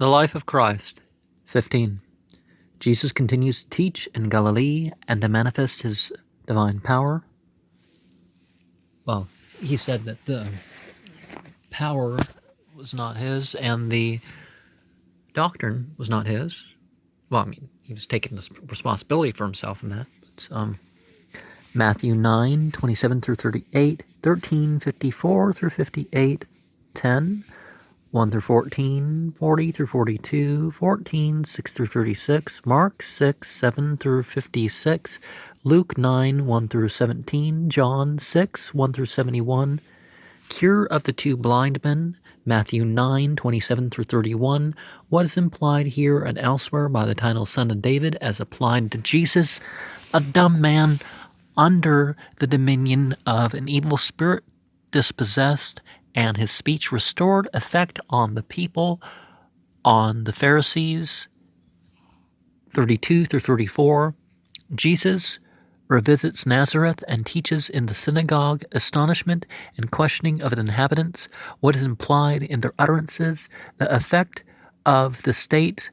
The life of Christ. 15. Jesus continues to teach in Galilee and to manifest his divine power. Well, he said that the power was not his and the doctrine was not his. Well, I mean, he was taking this responsibility for himself in that. But, Matthew 9, 27 through 38, 13, 54 through 58, 10, 1 through 14, 40 through 42, 14, 6 through 36, Mark 6, 7 through 56, Luke 9, 1 through 17, John 6, 1 through 71, cure of the two blind men, Matthew 9, 27 through 31, what is implied here and elsewhere by the title Son of David as applied to Jesus, a dumb man under the dominion of an evil spirit dispossessed, and his speech restored effect on the people, on the Pharisees. 32 through 34, Jesus revisits Nazareth and teaches in the synagogue, astonishment and questioning of the inhabitants, what is implied in their utterances, the effect of the state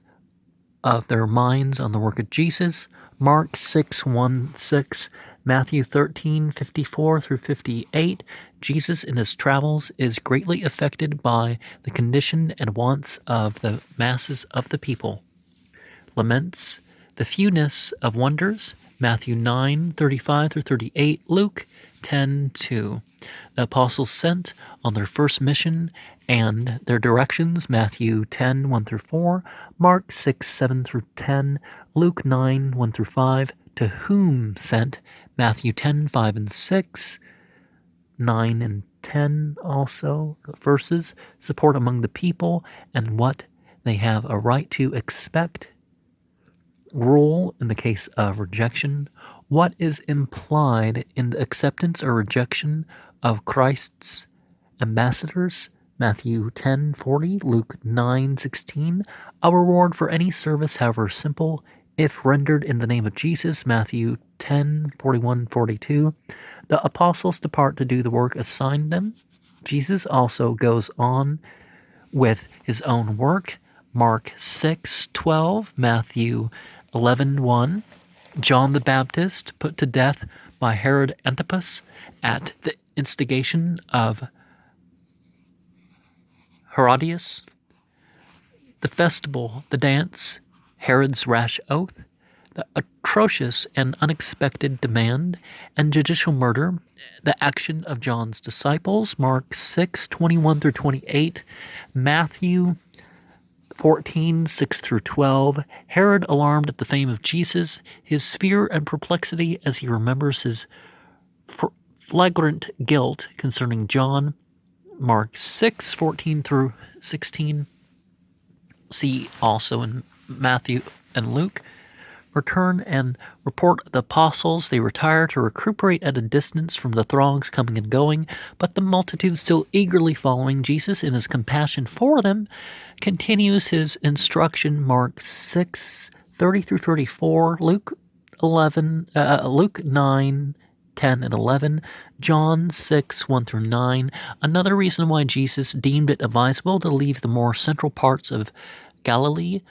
of their minds on the work of Jesus. Mark 6, 1, 6, Matthew 13, 54 through 58, Jesus in his travels is greatly affected by the condition and wants of the masses of the people. Laments the fewness of wonders, Matthew 9, 35 through 38, Luke 10, 2. The apostles sent on their first mission and their directions, Matthew 10, 1 through 4, Mark 6, 7 through 10, Luke 9, 1 through 5, to whom sent, Matthew 10, 5 and 6, 9 and 10 also, verses, support among the people and what they have a right to expect, rule in the case of rejection, what is implied in the acceptance or rejection of Christ's ambassadors, Matthew 10, 40, Luke 9, 16, a reward for any service, however simple, if rendered in the name of Jesus, Matthew 10, 41, 42. The apostles depart to do the work assigned them. Jesus also goes on with his own work, Mark 6, 12, Matthew 11, 1. John the Baptist put to death by Herod Antipas at the instigation of Herodias. The festival, the dance, Herod's rash oath, the atrocious and unexpected demand and judicial murder, the action of John's disciples, Mark 6, 21 through 28, Matthew 14, 6 through 12, Herod alarmed at the fame of Jesus, his fear and perplexity as he remembers his flagrant guilt concerning John, Mark 6, 14 through 16, see also in Matthew and Luke. Return and report the apostles. They retire to recuperate at a distance from the throngs coming and going, but the multitude still eagerly following Jesus in his compassion for them continues his instruction. Mark 6, 30 through 34, Luke 9, 10 and 11, John 6, 1 through 9. Another reason why Jesus deemed it advisable to leave the more central parts of Galilee,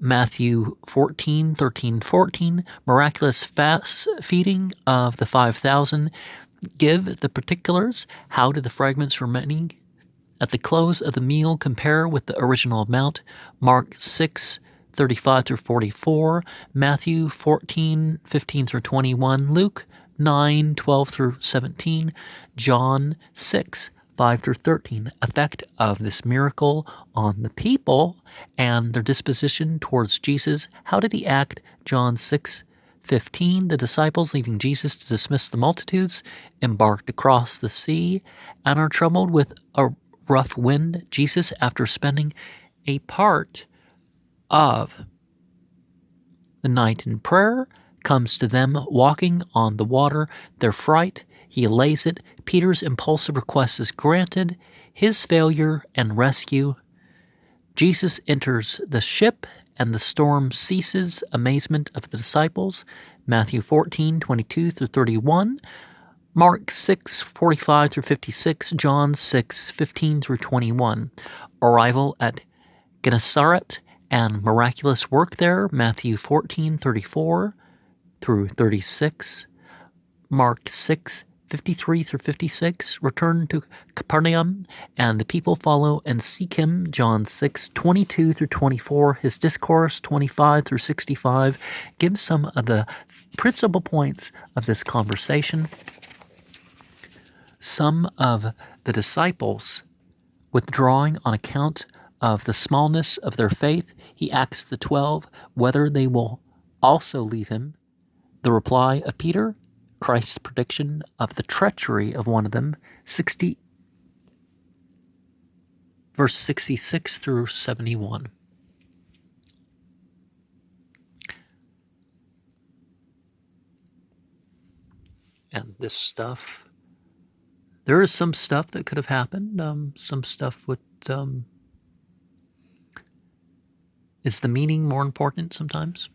Matthew 14, 13, 14, miraculous fast feeding of the 5,000. Give the particulars. How did the fragments remaining at the close of the meal compare with the original amount? Mark 6, 35 through 44, Matthew 14, 15 through 21, Luke 9, 12 through 17, John 6, 5 through 13, effect of this miracle on the people and their disposition towards Jesus. How did he act? John 6, 15, the disciples, leaving Jesus to dismiss the multitudes, embarked across the sea and are troubled with a rough wind. Jesus, after spending a part of the night in prayer, comes to them walking on the water. Their fright, he allays it. Peter's impulsive request is granted. His failure and rescue. Jesus enters the ship and the storm ceases. Amazement of the disciples. Matthew 14, 22 through 31. Mark 6, 45 through 56. John 6, 15 through 21. Arrival at Gennesaret and miraculous work there, Matthew 14:34 through 36, Mark 6:53 through 56, return to Capernaum, and the people follow and seek him, John 6:22 through 24, his discourse 25 through 65, gives some of the principal points of this conversation. Some of the disciples withdrawing on account of the smallness of their faith, he asks the 12 whether they will also leave him. The reply of Peter, Christ's prediction of the treachery of one of them, verse 66 through 71. And this stuff, there is some stuff that could have happened. Some stuff would, is the meaning more important sometimes?